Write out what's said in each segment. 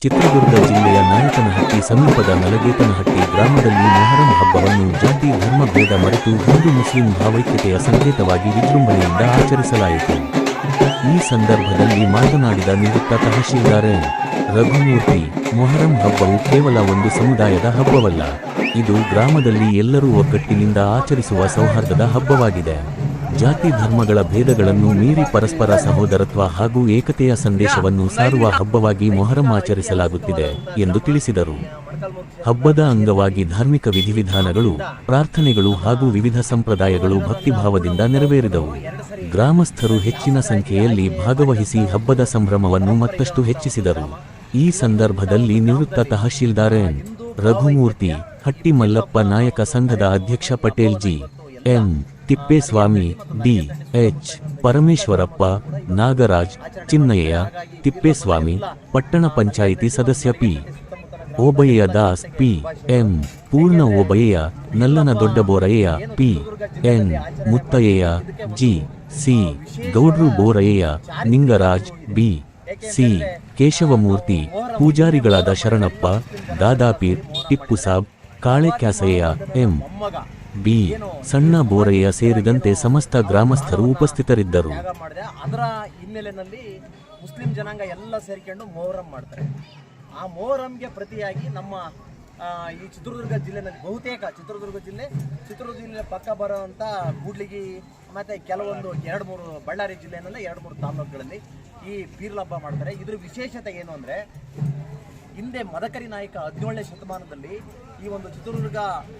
ಚಿತ್ರದುರ್ಗ ಜಿಲ್ಲೆಯ ನಾಯಕನಹಟ್ಟಿ ಸಮೀಪದ ನಲಗೇತನಹಟ್ಟಿ ಗ್ರಾಮದಲ್ಲಿ ಮೊಹರಂ ಹಬ್ಬವನ್ನು ಜಾತಿ ಧರ್ಮ ಭೇದ ಮರೆತು ಹಿಂದೂ ಮುಸ್ಲಿಂ ಭಾವೈಕ್ಯತೆಯ ಸಂಕೇತವಾಗಿ ವಿಜೃಂಭಣೆಯಿಂದ ಆಚರಿಸಲಾಯಿತು. ಈ ಸಂದರ್ಭದಲ್ಲಿ ಮಾತನಾಡಿದ ನಿವೃತ್ತ ತಹಶೀಲ್ದಾರ್ ಎನ್. ರಘುಮೂರ್ತಿ, ಮೊಹರಂ ಹಬ್ಬವು ಕೇವಲ ಒಂದು ಸಮುದಾಯದ ಹಬ್ಬವಲ್ಲ, ಇದು ಗ್ರಾಮದಲ್ಲಿ ಎಲ್ಲರೂ ಒಗ್ಗಟ್ಟಿನಿಂದ ಆಚರಿಸುವ ಸೌಹಾರ್ದದ ಹಬ್ಬವಾಗಿದೆ. ಜಾತಿ ಧರ್ಮಗಳ ಭೇದಗಳನ್ನು ಮೀರಿ ಪರಸ್ಪರ ಸಹೋದರತ್ವ ಹಾಗೂ ಏಕತೆಯ ಸಂದೇಶವನ್ನು ಸಾರುವ ಹಬ್ಬವಾಗಿ ಮೊಹರಂ ಆಚರಿಸಲಾಗುತ್ತಿದೆ ಎಂದು ತಿಳಿಸಿದರು. ಹಬ್ಬದ ಅಂಗವಾಗಿ ಧಾರ್ಮಿಕ ವಿಧಿವಿಧಾನಗಳು, ಪ್ರಾರ್ಥನೆಗಳು ಹಾಗೂ ವಿವಿಧ ಸಂಪ್ರದಾಯಗಳು ಭಕ್ತಿಭಾವದಿಂದ ನೆರವೇರಿದವು. ಗ್ರಾಮಸ್ಥರು ಹೆಚ್ಚಿನ ಸಂಖ್ಯೆಯಲ್ಲಿ ಭಾಗವಹಿಸಿ ಹಬ್ಬದ ಸಂಭ್ರಮವನ್ನು ಮತ್ತಷ್ಟು ಹೆಚ್ಚಿಸಿದರು. ಈ ಸಂದರ್ಭದಲ್ಲಿ ನಿವೃತ್ತ ತಹಶೀಲ್ದಾರ್ ಎನ್. ರಘುಮೂರ್ತಿ, ಹಟ್ಟಿ ಮಲ್ಲಪ್ಪ ನಾಯಕ ಸಂಘದ ಅಧ್ಯಕ್ಷ Patel G. M. Thippeswamy, D. H. Parameshwarappa, Nagaraj, Chinnaiah, Thippeswamy, ಪಟ್ಟಣ ಪಂಚಾಯಿತಿ ಸದಸ್ಯ P. Obaiah Das, P. M. Poorna Obaiah, ನಲ್ಲನ Doddaboraiah, P. N. Muthaiah, G. C. Gowdru Boraiah, Ningaraj, B. C. Keshavamurthy, ಪೂಜಾರಿಗಳಾದ ಶರಣಪ್ಪ, ದಾದಾಪೀರ್, ಟಿಪ್ಪುಸಾಬ್, ಕಾಳೆ ಕ್ಯಾಸಯ್ಯ, ಎಂ. ಬಿ. ಸಣ್ಣ ಬೋರಯ್ಯ ಸೇರಿದಂತೆ ಸಮಸ್ತ ಗ್ರಾಮಸ್ಥರು ಉಪಸ್ಥಿತರಿದ್ದರು. ಅದರ ಹಿನ್ನೆಲೆಯಲ್ಲಿ ಮುಸ್ಲಿಂ ಜನಾಂಗ ಎಲ್ಲ ಸೇರಿಕೊಂಡು ಮೊಹರಂ ಮಾಡ್ತಾರೆ. ಆ ಮೊಹರಂಗೆ ಪ್ರತಿಯಾಗಿ ನಮ್ಮ ಈ ಚಿತ್ರದುರ್ಗ ಜಿಲ್ಲೆನಲ್ಲಿ ಬಹುತೇಕ ಚಿತ್ರದುರ್ಗ ಜಿಲ್ಲೆ ಪಕ್ಕ ಬರುವಂಥ ಕೂಡ್ಲಿಗಿ ಮತ್ತು ಕೆಲವೊಂದು 2-3 ಬಳ್ಳಾರಿ ಜಿಲ್ಲೆಯಲ್ಲಿ 2-3 ತಾಲೂಕುಗಳಲ್ಲಿ ಈ ಪೀರ್ಲ ಹಬ್ಬ ಮಾಡ್ತಾರೆ. ಇದ್ರ ವಿಶೇಷತೆ ಏನು ಅಂದರೆ, ಹಿಂದೆ ಮದಕರಿ ನಾಯಕ 17ನೇ ಶತಮಾನದಲ್ಲಿ ಈ ಒಂದು ಚಿತ್ರದುರ್ಗ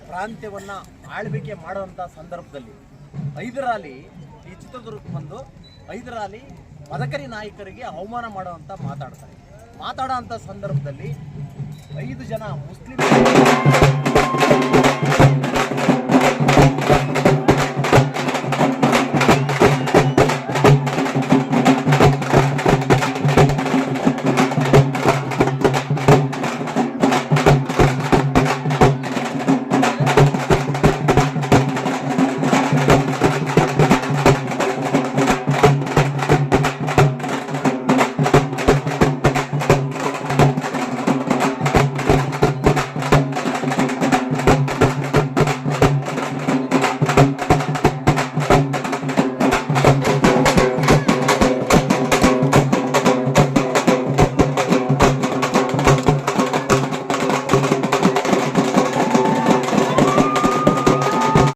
ಪ್ರಾಂತ್ಯವನ್ನು ಆಳ್ವಿಕೆ ಮಾಡುವಂಥ ಸಂದರ್ಭದಲ್ಲಿ ಹೈದರಾಲಿ ಈ ಚಿತ್ರದುರ್ಗಕ್ಕೆ ಬಂದು ಹೈದರಾಲಿ ಮದಕರಿ ನಾಯಕರಿಗೆ ಅವಮಾನ ಮಾಡುವಂಥ ಮಾತಾಡೋಂಥ ಸಂದರ್ಭದಲ್ಲಿ 5 ಜನ ಮುಸ್ಲಿಂ